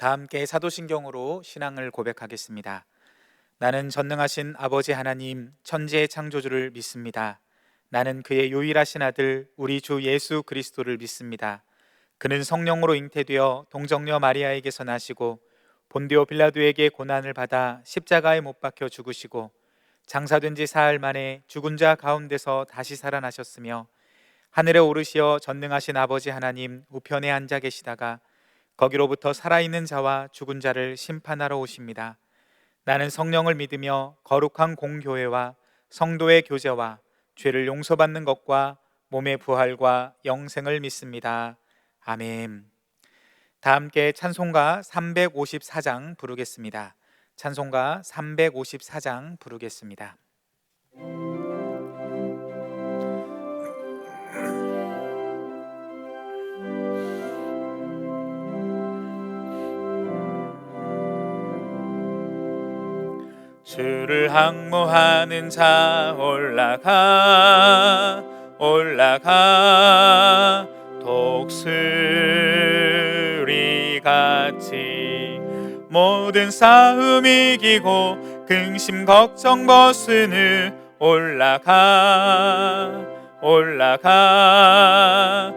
다 함께 사도신경으로 신앙을 고백하겠습니다. 나는 전능하신 아버지 하나님 천지의 창조주를 믿습니다. 나는 그의 유일하신 아들 우리 주 예수 그리스도를 믿습니다. 그는 성령으로 잉태되어 동정녀 마리아에게서 나시고 본디오 빌라도에게 고난을 받아 십자가에 못 박혀 죽으시고 장사된 지 사흘 만에 죽은 자 가운데서 다시 살아나셨으며 하늘에 오르시어 전능하신 아버지 하나님 우편에 앉아 계시다가 거기로부터 살아있는 자와 죽은 자를 심판하러 오십니다. 나는 성령을 믿으며 거룩한 공교회와 성도의 교제와 죄를 용서받는 것과 몸의 부활과 영생을 믿습니다. 아멘. 다 함께 찬송가 354장 부르겠습니다. 찬송가 354장 부르겠습니다. 주를 항모하는 자 올라가 올라가 독수리같이 모든 싸움 이기고 근심 걱정 벗으느 올라가 올라가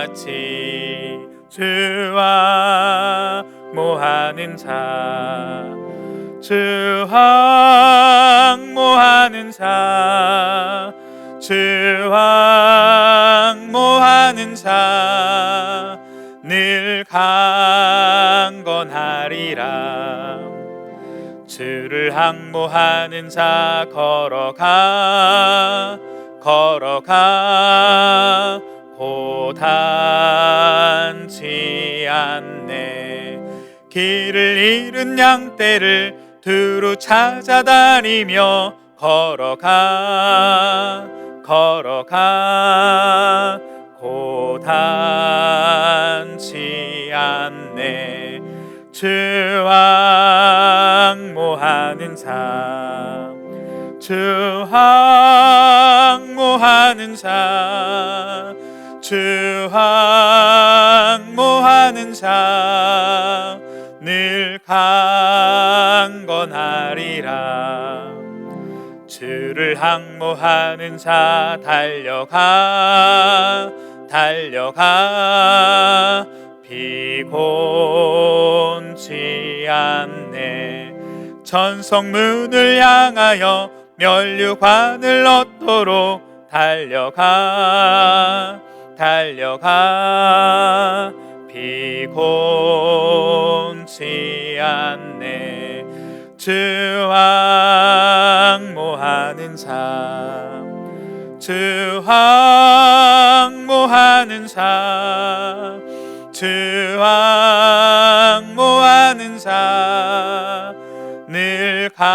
독수리같이 주와 모하는 자 주 항모하는 자 주 항모하는 자 늘 강건하리라. 주를 항모하는 자 걸어가 걸어가 고단치 않네. 길을 잃은 양떼를 두루 찾아다니며 걸어가 걸어가 고단치 않네. 주 항모하는 자 주 항모하는 자 주 항모하는 자 늘 강건하리라. 주를 항모하는 자 달려가 달려가 피곤치 않네. 천성문을 향하여 면류관을 얻도록 달려가 달려가 피곤치 않네. 주 항모하는 자 주 항모하는 자 주 항모하는 자 늘 강건하리라.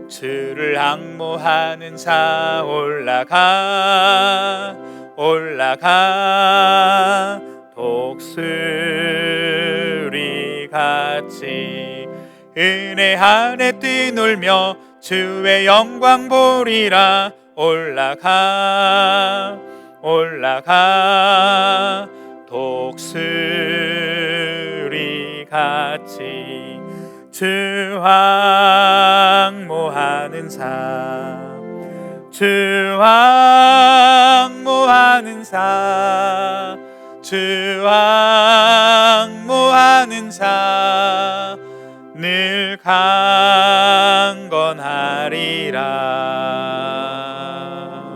주를 항모하는 자 올라가 올라가 독수리같이 은혜 안에 뛰놀며 주의 영광 보리라. 올라가 올라가 독수리같이 주 항모하는 자 주 항모하는 자 주 항모하는 자 늘 강건하리라.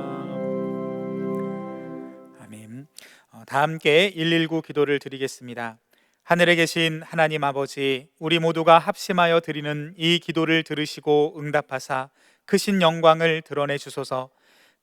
아멘. 다 함께 119 기도를 드리겠습니다. 하늘에 계신 하나님 아버지, 우리 모두가 합심하여 드리는 이 기도를 들으시고 응답하사 크신 영광을 드러내 주소서.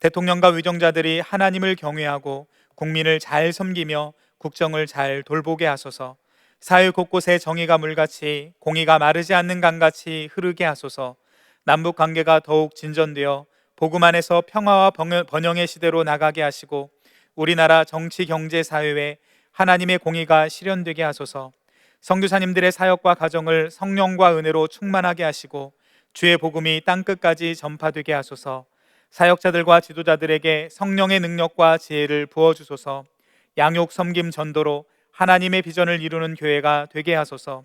대통령과 위정자들이 하나님을 경외하고 국민을 잘 섬기며 국정을 잘 돌보게 하소서. 사회 곳곳에 정의가 물같이 공의가 마르지 않는 강같이 흐르게 하소서. 남북 관계가 더욱 진전되어 복음 안에서 평화와 번영의 시대로 나가게 하시고 우리나라 정치, 경제, 사회에 하나님의 공의가 실현되게 하소서. 선교사님들의 사역과 가정을 성령과 은혜로 충만하게 하시고 주의 복음이 땅끝까지 전파되게 하소서. 사역자들과 지도자들에게 성령의 능력과 지혜를 부어주소서. 양육 섬김 전도로 하나님의 비전을 이루는 교회가 되게 하소서.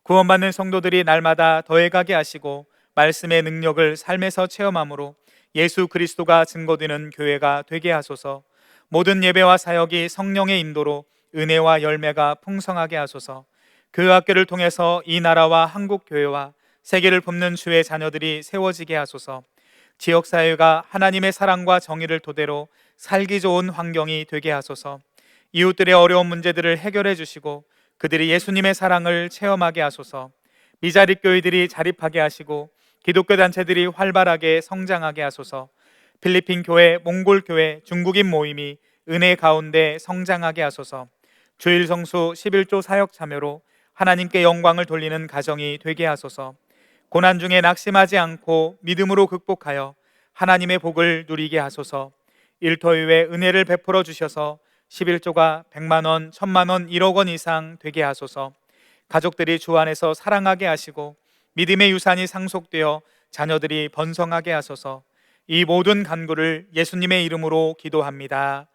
구원받는 성도들이 날마다 더해가게 하시고 말씀의 능력을 삶에서 체험함으로 예수 그리스도가 증거되는 교회가 되게 하소서. 모든 예배와 사역이 성령의 인도로 은혜와 열매가 풍성하게 하소서. 교회학교를 통해서 이 나라와 한국 교회와 세계를 돕는 주의 자녀들이 세워지게 하소서. 지역사회가 하나님의 사랑과 정의를 토대로 살기 좋은 환경이 되게 하소서. 이웃들의 어려운 문제들을 해결해 주시고 그들이 예수님의 사랑을 체험하게 하소서. 미자립 교회들이 자립하게 하시고 기독교 단체들이 활발하게 성장하게 하소서. 필리핀 교회, 몽골 교회, 중국인 모임이 은혜 가운데 성장하게 하소서. 주일 성수 11조 사역 참여로 하나님께 영광을 돌리는 가정이 되게 하소서. 고난 중에 낙심하지 않고 믿음으로 극복하여 하나님의 복을 누리게 하소서. 일터위에 은혜를 베풀어 주셔서 11조가 100만 원, 1000만 원, 1억 원 이상 되게 하소서. 가족들이 주 안에서 사랑하게 하시고 믿음의 유산이 상속되어 자녀들이 번성하게 하소서. 이 모든 간구를 예수님의 이름으로 기도합니다.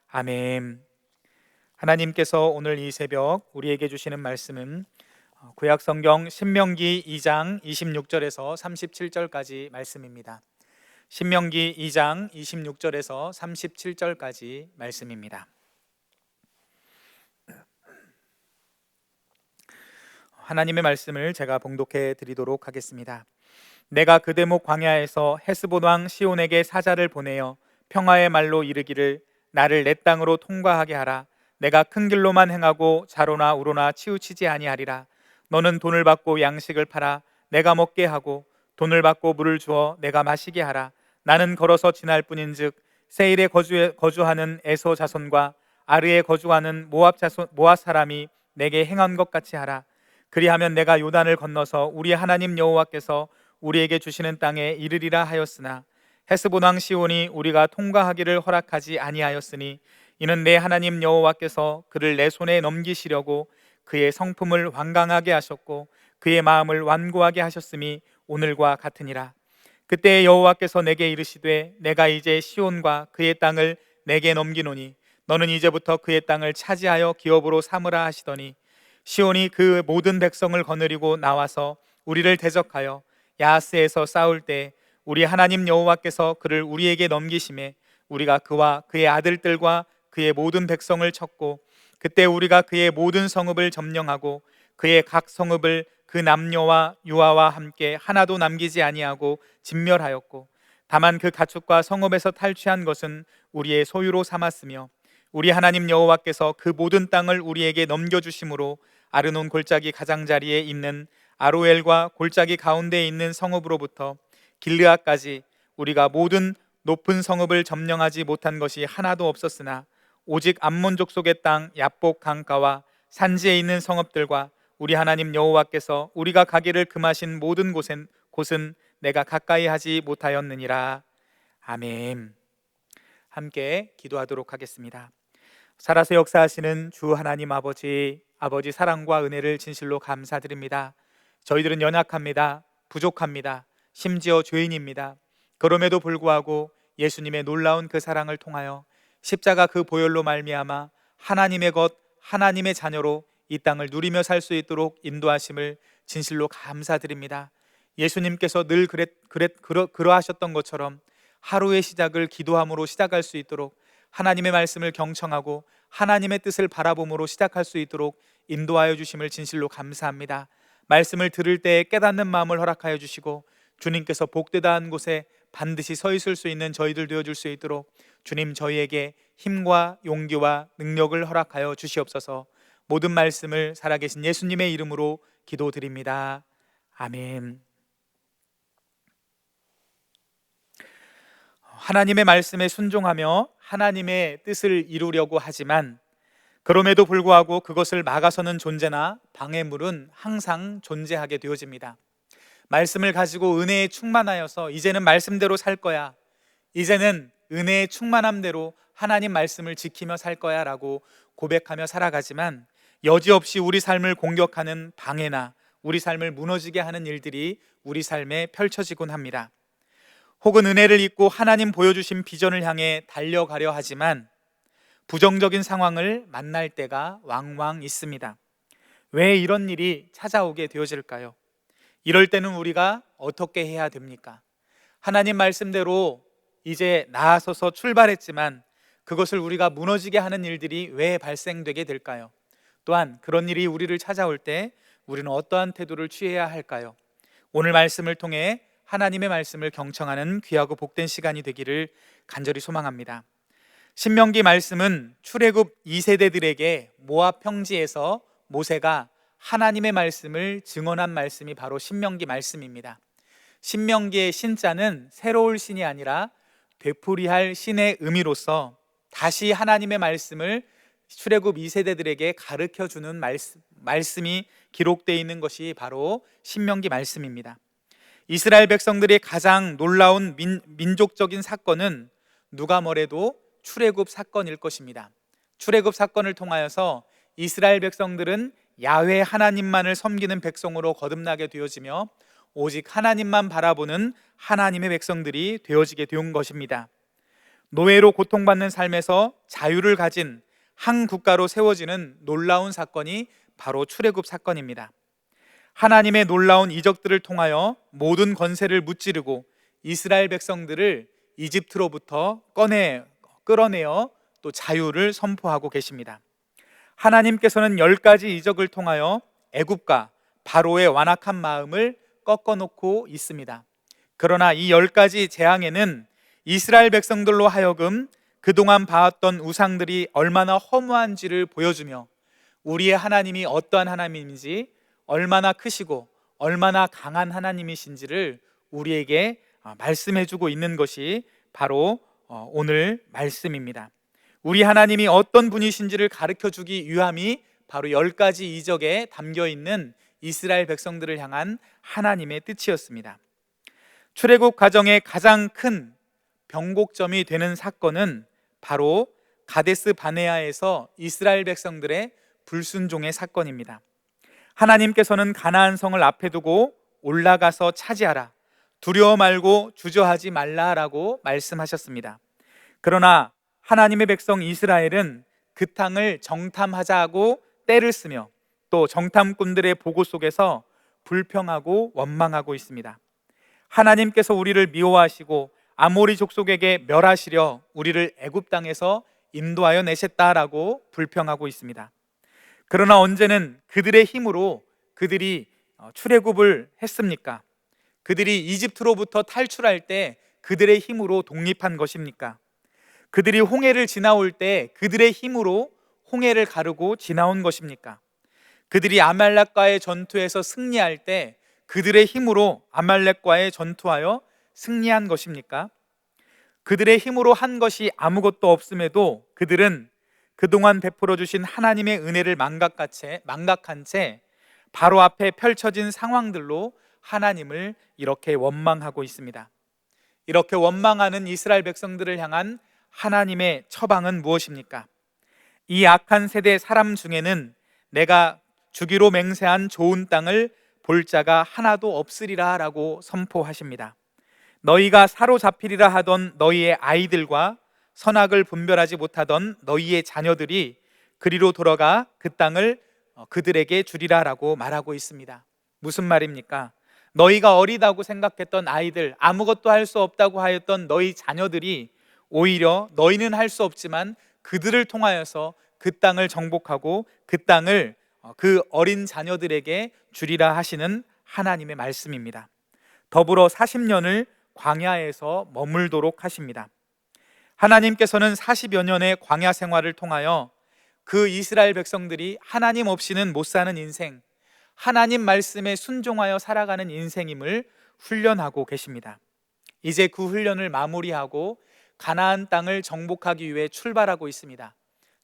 아멘. 하나님께서 오늘 이 새벽 우리에게 주시는 말씀은 구약성경 신명기 2장 26절에서 37절까지 말씀입니다. 신명기 2장 26절에서 37절까지 말씀입니다. 하나님의 말씀을 제가 봉독해 드리도록 하겠습니다. 내가 그 대목 광야에서 헤스본 왕 시온에게 사자를 보내어 평화의 말로 이르기를 나를 내 땅으로 통과하게 하라. 내가 큰 길로만 행하고 좌로나 우로나 치우치지 아니하리라. 너는 돈을 받고 양식을 팔아 내가 먹게 하고 돈을 받고 물을 주어 내가 마시게 하라. 나는 걸어서 지날 뿐인즉 세일에 거주하는 에서 자손과 아르에 거주하는 모압 사람이 내게 행한 것 같이 하라. 그리하면 내가 요단을 건너서 우리 하나님 여호와께서 우리에게 주시는 땅에 이르리라 하였으나 헤스본 왕 시온이 우리가 통과하기를 허락하지 아니하였으니 이는 내 하나님 여호와께서 그를 내 손에 넘기시려고 그의 성품을 완강하게 하셨고 그의 마음을 완고하게 하셨음이 오늘과 같으니라. 그때 여호와께서 내게 이르시되 내가 이제 시온과 그의 땅을 내게 넘기노니 너는 이제부터 그의 땅을 차지하여 기업으로 삼으라 하시더니 시온이 그 모든 백성을 거느리고 나와서 우리를 대적하여 야하스에서 싸울 때 우리 하나님 여호와께서 그를 우리에게 넘기심에 우리가 그와 그의 아들들과 그의 모든 백성을 쳤고 그때 우리가 그의 모든 성읍을 점령하고 그의 각 성읍을 그 남녀와 유아와 함께 하나도 남기지 아니하고 진멸하였고 다만 그 가축과 성읍에서 탈취한 것은 우리의 소유로 삼았으며 우리 하나님 여호와께서 그 모든 땅을 우리에게 넘겨주심으로 아르논 골짜기 가장자리에 있는 아로엘과 골짜기 가운데에 있는 성읍으로부터 길르앗까지 우리가 모든 높은 성읍을 점령하지 못한 것이 하나도 없었으나 오직 암몬 족속의 땅 야복 강가와 산지에 있는 성읍들과 우리 하나님 여호와께서 우리가 가기를 금하신 모든 곳은 내가 가까이 하지 못하였느니라. 아멘. 함께 기도하도록 하겠습니다. 살아서 역사하시는 주 하나님 아버지 사랑과 은혜를 진실로 감사드립니다. 저희들은 연약합니다. 부족합니다. 심지어 죄인입니다. 그럼에도 불구하고 예수님의 놀라운 그 사랑을 통하여 십자가 그 보혈로 말미암아 하나님의 것, 하나님의 자녀로 이 땅을 누리며 살 수 있도록 인도하심을 진실로 감사드립니다. 예수님께서 늘 그러하셨던 것처럼 하루의 시작을 기도함으로 시작할 수 있도록 하나님의 말씀을 경청하고 하나님의 뜻을 바라봄으로 시작할 수 있도록 인도하여 주심을 진실로 감사합니다. 말씀을 들을 때에 깨닫는 마음을 허락하여 주시고 주님께서 복되다 한 곳에 반드시 서 있을 수 있는 저희들 되어줄 수 있도록 주님 저희에게 힘과 용기와 능력을 허락하여 주시옵소서. 모든 말씀을 살아계신 예수님의 이름으로 기도드립니다. 아멘. 하나님의 말씀에 순종하며 하나님의 뜻을 이루려고 하지만 그럼에도 불구하고 그것을 막아서는 존재나 방해물은 항상 존재하게 되어집니다. 말씀을 가지고 은혜에 충만하여서 이제는 말씀대로 살 거야, 이제는 은혜의 충만함대로 하나님 말씀을 지키며 살 거야 라고 고백하며 살아가지만 여지없이 우리 삶을 공격하는 방해나 우리 삶을 무너지게 하는 일들이 우리 삶에 펼쳐지곤 합니다. 혹은 은혜를 잊고 하나님 보여주신 비전을 향해 달려가려 하지만 부정적인 상황을 만날 때가 왕왕 있습니다. 왜 이런 일이 찾아오게 되어질까요? 이럴 때는 우리가 어떻게 해야 됩니까? 하나님 말씀대로 이제 나아서서 출발했지만 그것을 우리가 무너지게 하는 일들이 왜 발생되게 될까요? 또한 그런 일이 우리를 찾아올 때 우리는 어떠한 태도를 취해야 할까요? 오늘 말씀을 통해 하나님의 말씀을 경청하는 귀하고 복된 시간이 되기를 간절히 소망합니다. 신명기 말씀은 출애굽 2세대들에게 모압 평지에서 모세가 하나님의 말씀을 증언한 말씀이 바로 신명기 말씀입니다. 신명기의 신자는 새로울 신이 아니라 되풀이할 신의 의미로서 다시 하나님의 말씀을 출애굽 2세대들에게 가르쳐주는 말씀이 기록되어 있는 것이 바로 신명기 말씀입니다. 이스라엘 백성들의 가장 놀라운 민족적인 사건은 누가 뭐래도 출애굽 사건일 것입니다. 출애굽 사건을 통하여서 이스라엘 백성들은 야훼 하나님만을 섬기는 백성으로 거듭나게 되어지며 오직 하나님만 바라보는 하나님의 백성들이 되어지게 된 것입니다. 노예로 고통받는 삶에서 자유를 가진 한 국가로 세워지는 놀라운 사건이 바로 출애굽 사건입니다. 하나님의 놀라운 이적들을 통하여 모든 권세를 무찌르고 이스라엘 백성들을 이집트로부터 끌어내어 또 자유를 선포하고 계십니다. 하나님께서는 10가지 이적을 통하여 애굽과 바로의 완악한 마음을 꺾어놓고 있습니다. 그러나 이 10가지 재앙에는 이스라엘 백성들로 하여금 그동안 봐왔던 우상들이 얼마나 허무한지를 보여주며 우리의 하나님이 어떠한 하나님인지, 얼마나 크시고 얼마나 강한 하나님이신지를 우리에게 말씀해주고 있는 것이 바로 오늘 말씀입니다. 우리 하나님이 어떤 분이신지를 가르쳐주기 위함이 바로 10가지 이적에 담겨있는 이스라엘 백성들을 향한 하나님의 뜻이었습니다. 출애굽 과정의 가장 큰 변곡점이 되는 사건은 바로 가데스 바네아에서 이스라엘 백성들의 불순종의 사건입니다. 하나님께서는 가나안 성을 앞에 두고 올라가서 차지하라, 두려워 말고 주저하지 말라라고 말씀하셨습니다. 그러나 하나님의 백성 이스라엘은 그 땅을 정탐하자고 떼를 쓰며 또 정탐꾼들의 보고 속에서 불평하고 원망하고 있습니다. 하나님께서 우리를 미워하시고 아모리 족속에게 멸하시려 우리를 애굽 땅에서 인도하여 내셨다라고 불평하고 있습니다. 그러나 언제는 그들의 힘으로 그들이 출애굽을 했습니까? 그들이 이집트로부터 탈출할 때 그들의 힘으로 독립한 것입니까? 그들이 홍해를 지나올 때 그들의 힘으로 홍해를 가르고 지나온 것입니까? 그들이 아말렉과의 전투에서 승리할 때 그들의 힘으로 아말렉과의 전투하여 승리한 것입니까? 그들의 힘으로 한 것이 아무것도 없음에도 그들은 그동안 베풀어 주신 하나님의 은혜를 망각한 채 바로 앞에 펼쳐진 상황들로 하나님을 이렇게 원망하고 있습니다. 이렇게 원망하는 이스라엘 백성들을 향한 하나님의 처방은 무엇입니까? 이 악한 세대 사람 중에는 내가 주기로 맹세한 좋은 땅을 볼 자가 하나도 없으리라 라고 선포하십니다. 너희가 사로잡히리라 하던 너희의 아이들과 선악을 분별하지 못하던 너희의 자녀들이 그리로 돌아가 그 땅을 그들에게 주리라 라고 말하고 있습니다. 무슨 말입니까? 너희가 어리다고 생각했던 아이들, 아무것도 할 수 없다고 하였던 너희 자녀들이 오히려 너희는 할 수 없지만 그들을 통하여서 그 땅을 정복하고 그 땅을 그 어린 자녀들에게 주리라 하시는 하나님의 말씀입니다. 더불어 40년을 광야에서 머물도록 하십니다. 하나님께서는 40여 년의 광야 생활을 통하여 그 이스라엘 백성들이 하나님 없이는 못 사는 인생, 하나님 말씀에 순종하여 살아가는 인생임을 훈련하고 계십니다. 이제 그 훈련을 마무리하고 가나안 땅을 정복하기 위해 출발하고 있습니다.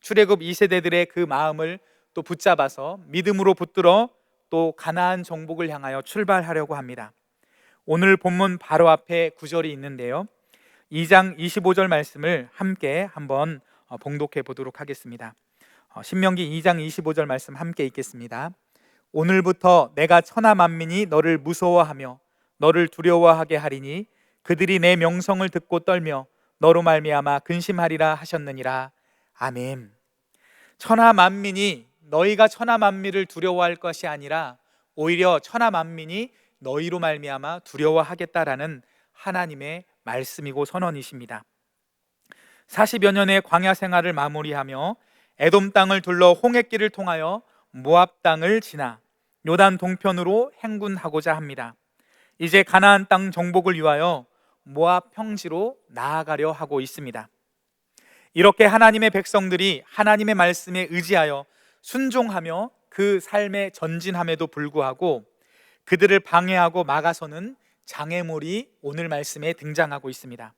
출애굽 2세대들의 그 마음을 또 붙잡아서 믿음으로 붙들어 또 가나안 정복을 향하여 출발하려고 합니다. 오늘 본문 바로 앞에 구절이 있는데요, 2장 25절 말씀을 함께 한번 봉독해 보도록 하겠습니다. 신명기 2장 25절 말씀 함께 읽겠습니다. 오늘부터 내가 천하 만민이 너를 무서워하며 너를 두려워하게 하리니 그들이 내 명성을 듣고 떨며 너로 말미암아 근심하리라 하셨느니라. 아멘. 천하 만민이 너희가 천하 만민을 두려워할 것이 아니라 오히려 천하 만민이 너희로 말미암아 두려워하겠다라는 하나님의 말씀이고 선언이십니다. 40여 년의 광야 생활을 마무리하며 에돔 땅을 둘러 홍해길을 통하여 모압 땅을 지나 요단 동편으로 행군하고자 합니다. 이제 가나안 땅 정복을 위하여 모압 평지로 나아가려 하고 있습니다. 이렇게 하나님의 백성들이 하나님의 말씀에 의지하여 순종하며 그 삶에 전진함에도 불구하고 그들을 방해하고 막아서는 장애물이 오늘 말씀에 등장하고 있습니다.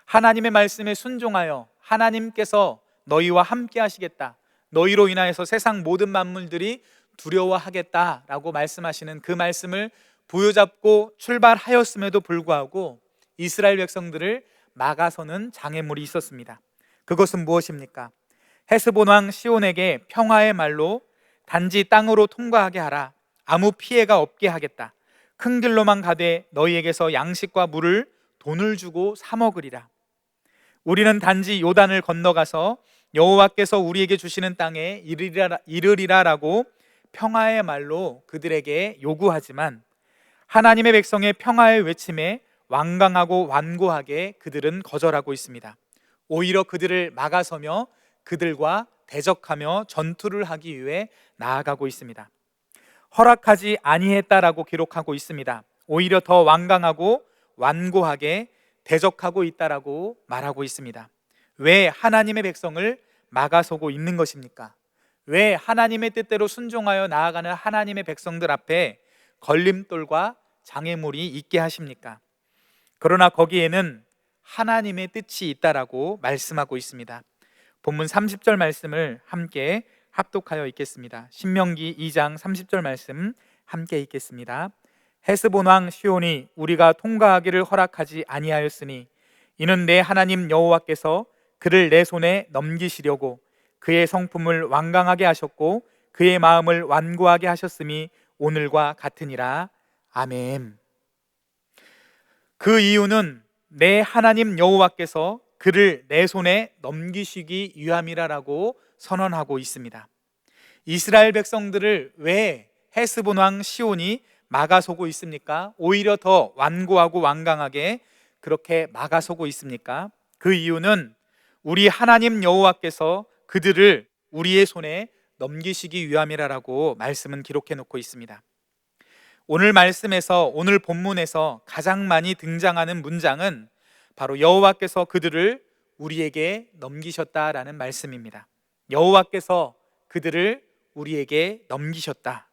하나님의 말씀에 순종하여 하나님께서 너희와 함께 하시겠다, 너희로 인하여서 세상 모든 만물들이 두려워하겠다라고 말씀하시는 그 말씀을 부여잡고 출발하였음에도 불구하고 이스라엘 백성들을 막아서는 장애물이 있었습니다. 그것은 무엇입니까? 헤스본 왕 시온에게 평화의 말로 단지 땅으로 통과하게 하라, 아무 피해가 없게 하겠다, 큰 길로만 가되 너희에게서 양식과 물을 돈을 주고 사 먹으리라. 우리는 단지 요단을 건너가서 여호와께서 우리에게 주시는 땅에 이르리라라고 평화의 말로 그들에게 요구하지만 하나님의 백성의 평화의 외침에 완강하고 완고하게 그들은 거절하고 있습니다. 오히려 그들을 막아서며 그들과 대적하며 전투를 하기 위해 나아가고 있습니다. 허락하지 아니했다라고 기록하고 있습니다. 오히려 더 완강하고 완고하게 대적하고 있다라고 말하고 있습니다. 왜 하나님의 백성을 막아서고 있는 것입니까? 왜 하나님의 뜻대로 순종하여 나아가는 하나님의 백성들 앞에 걸림돌과 장애물이 있게 하십니까? 그러나 거기에는 하나님의 뜻이 있다라고 말씀하고 있습니다. 본문 30절 말씀을 함께 합독하여 읽겠습니다. 신명기 2장 30절 말씀 함께 읽겠습니다. 헤스본 왕 시온이 우리가 통과하기를 허락하지 아니하였으니 이는 내 하나님 여호와께서 그를 내 손에 넘기시려고 그의 성품을 완강하게 하셨고 그의 마음을 완고하게 하셨음이 오늘과 같으니라. 아멘. 그 이유는 내 하나님 여호와께서 그를 내 손에 넘기시기 위함이라라고 선언하고 있습니다. 이스라엘 백성들을 왜 헤스본 왕 시온이 막아서고 있습니까? 오히려 더 완고하고 완강하게 그렇게 막아서고 있습니까? 그 이유는 우리 하나님 여호와께서 그들을 우리의 손에 넘기시기 위함이라라고 말씀은 기록해 놓고 있습니다. 오늘 말씀에서, 오늘 본문에서 가장 많이 등장하는 문장은 바로 여호와께서 그들을 우리에게 넘기셨다라는 말씀입니다. 여호와께서 그들을 우리에게 넘기셨다.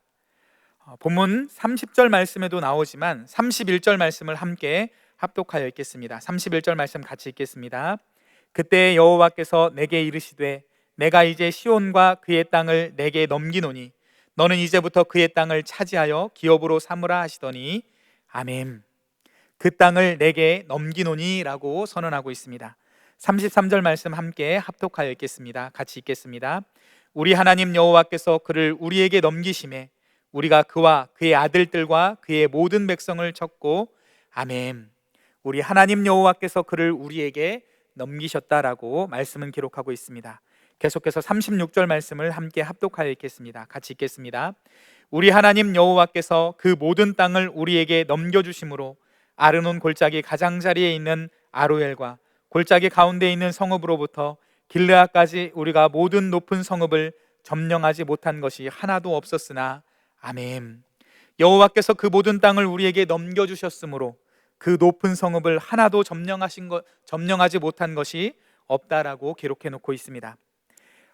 본문 30절 말씀에도 나오지만 31절 말씀을 함께 합독하여 읽겠습니다. 31절 말씀 같이 읽겠습니다. 그때 여호와께서 내게 이르시되 내가 이제 시온과 그의 땅을 내게 넘기노니 너는 이제부터 그의 땅을 차지하여 기업으로 삼으라 하시더니 아멘. 그 땅을 내게 넘기노니 라고 선언하고 있습니다. 33절 말씀 함께 합독하여 읽겠습니다. 같이 읽겠습니다. 우리 하나님 여호와께서 그를 우리에게 넘기심에 우리가 그와 그의 아들들과 그의 모든 백성을 쳤고 아멘. 우리 하나님 여호와께서 그를 우리에게 넘기셨다라고 말씀은 기록하고 있습니다. 계속해서 36절 말씀을 함께 합독하여 읽겠습니다. 같이 읽겠습니다. 우리 하나님 여호와께서 그 모든 땅을 우리에게 넘겨주심으로 아르논 골짜기 가장자리에 있는 아로엘과 골짜기 가운데 있는 성읍으로부터 길르앗까지 우리가 모든 높은 성읍을 점령하지 못한 것이 하나도 없었으나 아멘. 여호와께서 그 모든 땅을 우리에게 넘겨주셨으므로 그 높은 성읍을 하나도 점령하지 못한 것이 없다라고 기록해 놓고 있습니다.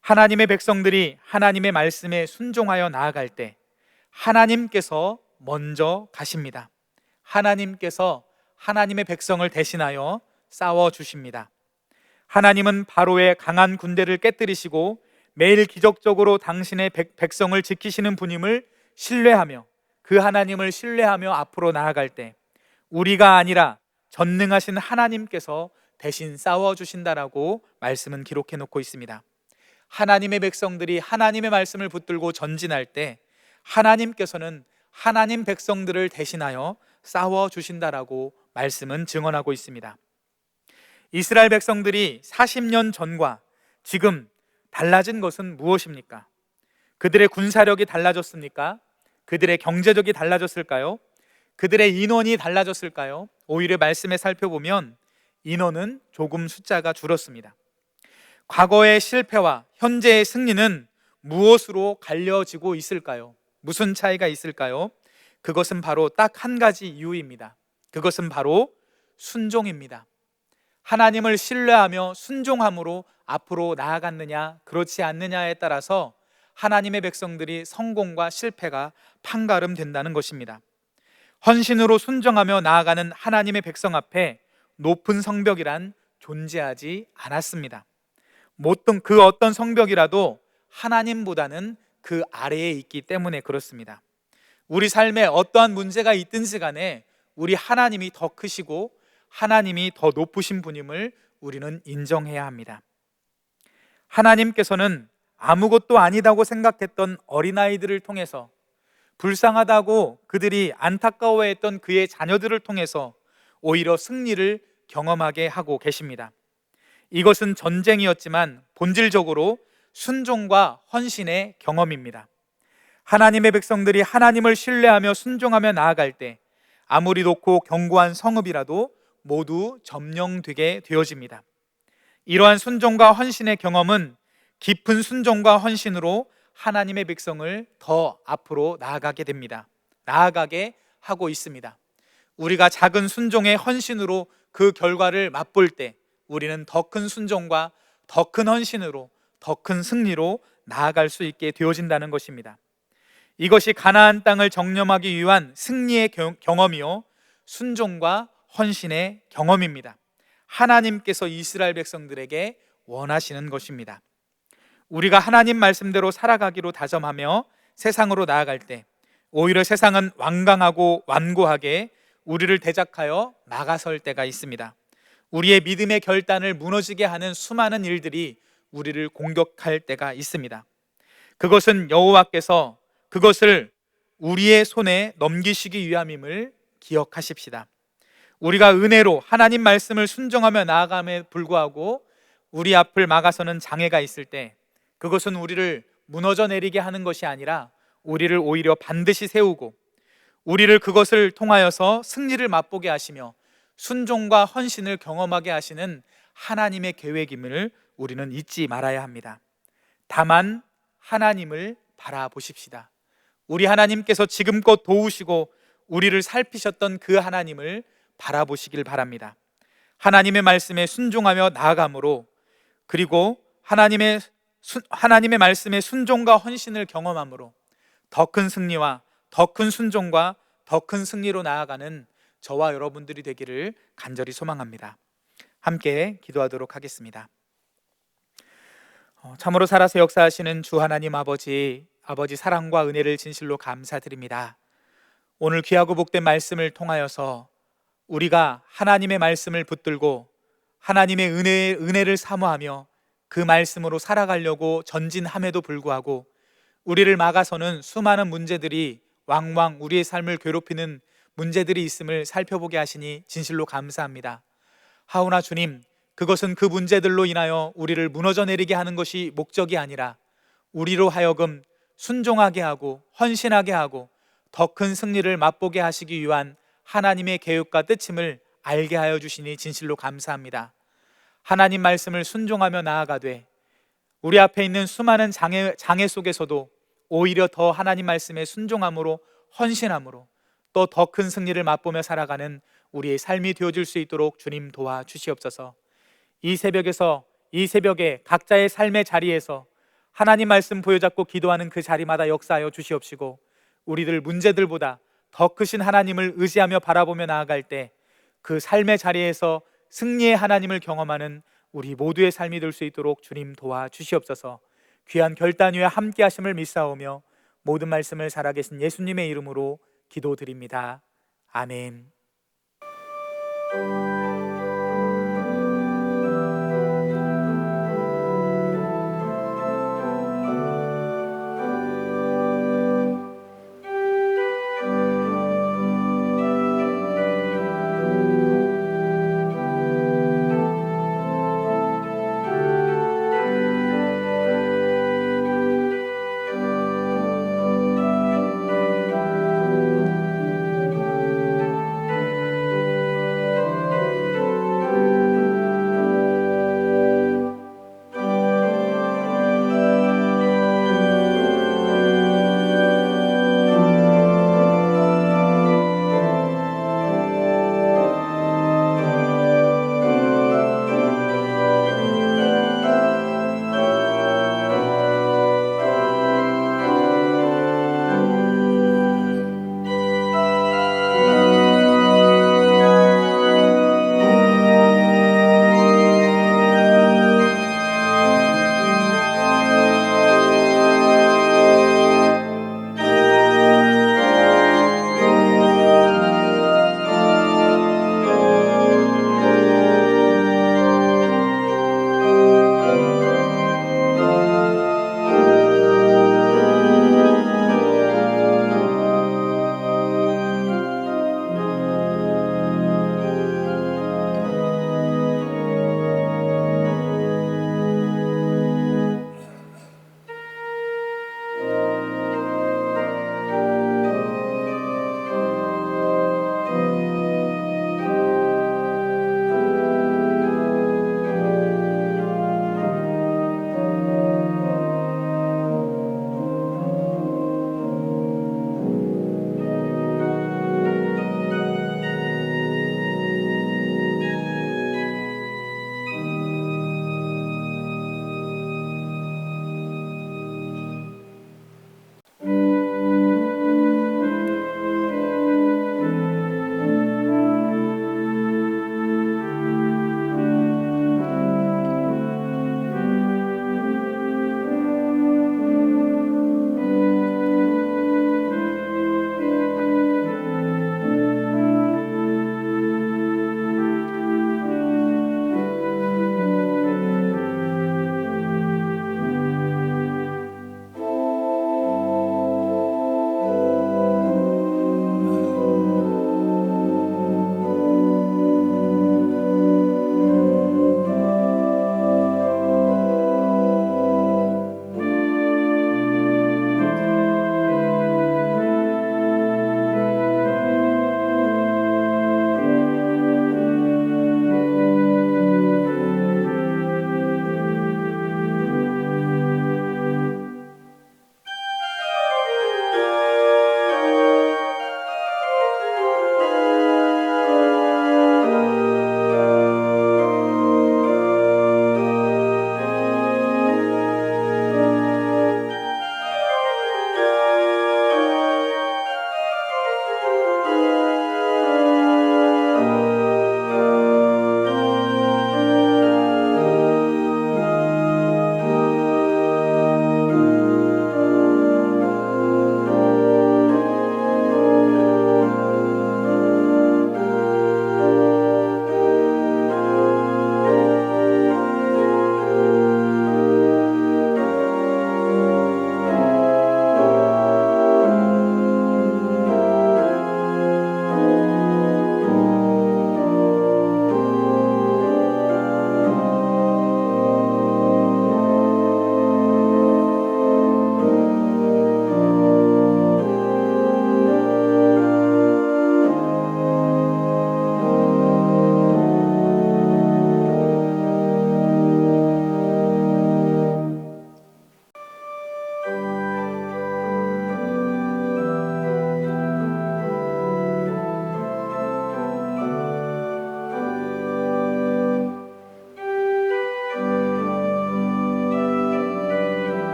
하나님의 백성들이 하나님의 말씀에 순종하여 나아갈 때 하나님께서 먼저 가십니다. 하나님께서 하나님의 백성을 대신하여 싸워주십니다. 하나님은 바로의 강한 군대를 깨뜨리시고 매일 기적적으로 당신의 백성을 지키시는 분임을 신뢰하며 그 하나님을 신뢰하며 앞으로 나아갈 때 우리가 아니라 전능하신 하나님께서 대신 싸워주신다라고 말씀은 기록해 놓고 있습니다. 하나님의 백성들이 하나님의 말씀을 붙들고 전진할 때 하나님께서는 하나님 백성들을 대신하여 싸워주신다라고 말씀은 증언하고 있습니다. 이스라엘 백성들이 40년 전과 지금 달라진 것은 무엇입니까? 그들의 군사력이 달라졌습니까? 그들의 경제력이 달라졌을까요? 그들의 인원이 달라졌을까요? 오히려 말씀에 살펴보면 인원은 조금 숫자가 줄었습니다. 과거의 실패와 현재의 승리는 무엇으로 갈려지고 있을까요? 무슨 차이가 있을까요? 그것은 바로 딱 한 가지 이유입니다. 그것은 바로 순종입니다. 하나님을 신뢰하며 순종함으로 앞으로 나아갔느냐 그렇지 않느냐에 따라서 하나님의 백성들이 성공과 실패가 판가름된다는 것입니다. 헌신으로 순종하며 나아가는 하나님의 백성 앞에 높은 성벽이란 존재하지 않았습니다. 그 어떤 성벽이라도 하나님보다는 그 아래에 있기 때문에 그렇습니다. 우리 삶에 어떠한 문제가 있든지 간에 우리 하나님이 더 크시고 하나님이 더 높으신 분임을 우리는 인정해야 합니다. 하나님께서는 아무것도 아니다고 생각했던 어린아이들을 통해서, 불쌍하다고 그들이 안타까워했던 그의 자녀들을 통해서 오히려 승리를 경험하게 하고 계십니다. 이것은 전쟁이었지만 본질적으로 순종과 헌신의 경험입니다. 하나님의 백성들이 하나님을 신뢰하며 순종하며 나아갈 때 아무리 높고 견고한 성읍이라도 모두 점령되게 되어집니다. 이러한 순종과 헌신의 경험은 깊은 순종과 헌신으로 하나님의 백성을 더 앞으로 나아가게 됩니다. 나아가게 하고 있습니다. 우리가 작은 순종의 헌신으로 그 결과를 맛볼 때 우리는 더 큰 순종과 더 큰 헌신으로 더 큰 승리로 나아갈 수 있게 되어진다는 것입니다. 이것이 가나안 땅을 정탐하기 위한 승리의 경험이요 순종과 헌신의 경험입니다. 하나님께서 이스라엘 백성들에게 원하시는 것입니다. 우리가 하나님 말씀대로 살아가기로 다짐하며 세상으로 나아갈 때 오히려 세상은 완강하고 완고하게 우리를 대적하여 막아설 때가 있습니다. 우리의 믿음의 결단을 무너지게 하는 수많은 일들이 우리를 공격할 때가 있습니다. 그것은 여호와께서 그것을 우리의 손에 넘기시기 위함임을 기억하십시다. 우리가 은혜로 하나님 말씀을 순종하며 나아감에 불구하고 우리 앞을 막아서는 장애가 있을 때 그것은 우리를 무너져 내리게 하는 것이 아니라 우리를 오히려 반드시 세우고 우리를 그것을 통하여서 승리를 맛보게 하시며 순종과 헌신을 경험하게 하시는 하나님의 계획임을 우리는 잊지 말아야 합니다. 다만 하나님을 바라보십시다. 우리 하나님께서 지금껏 도우시고 우리를 살피셨던 그 하나님을 바라보시길 바랍니다. 하나님의 말씀에 순종하며 나아감으로, 그리고 하나님의 말씀에 순종과 헌신을 경험함으로 더 큰 승리와 더 큰 순종과 더 큰 승리로 나아가는 저와 여러분들이 되기를 간절히 소망합니다. 함께 기도하도록 하겠습니다. 참으로 살아서 역사하시는 주 하나님 아버지 사랑과 은혜를 진실로 감사드립니다. 오늘 귀하고 복된 말씀을 통하여서 우리가 하나님의 말씀을 붙들고 하나님의 은혜를 사모하며 그 말씀으로 살아가려고 전진함에도 불구하고 우리를 막아서는 수많은 문제들이 왕왕 우리의 삶을 괴롭히는 문제들이 있음을 살펴보게 하시니 진실로 감사합니다. 하오나 주님, 그것은 그 문제들로 인하여 우리를 무너져 내리게 하는 것이 목적이 아니라 우리로 하여금 순종하게 하고 헌신하게 하고 더 큰 승리를 맛보게 하시기 위한 하나님의 계획과 뜻임을 알게 하여 주시니 진실로 감사합니다. 하나님 말씀을 순종하며 나아가되 우리 앞에 있는 수많은 장애 속에서도 오히려 더 하나님 말씀에 순종함으로 헌신함으로 또 더 큰 승리를 맛보며 살아가는 우리의 삶이 되어질 수 있도록 주님 도와주시옵소서. 이 새벽에 각자의 삶의 자리에서 하나님 말씀 보여잡고 기도하는 그 자리마다 역사하여 주시옵시고 우리들 문제들보다 더 크신 하나님을 의지하며 바라보며 나아갈 때 그 삶의 자리에서 승리의 하나님을 경험하는 우리 모두의 삶이 될 수 있도록 주님 도와주시옵소서. 귀한 결단 위에 함께 하심을 믿사오며 모든 말씀을 살아계신 예수님의 이름으로 기도드립니다. 아멘.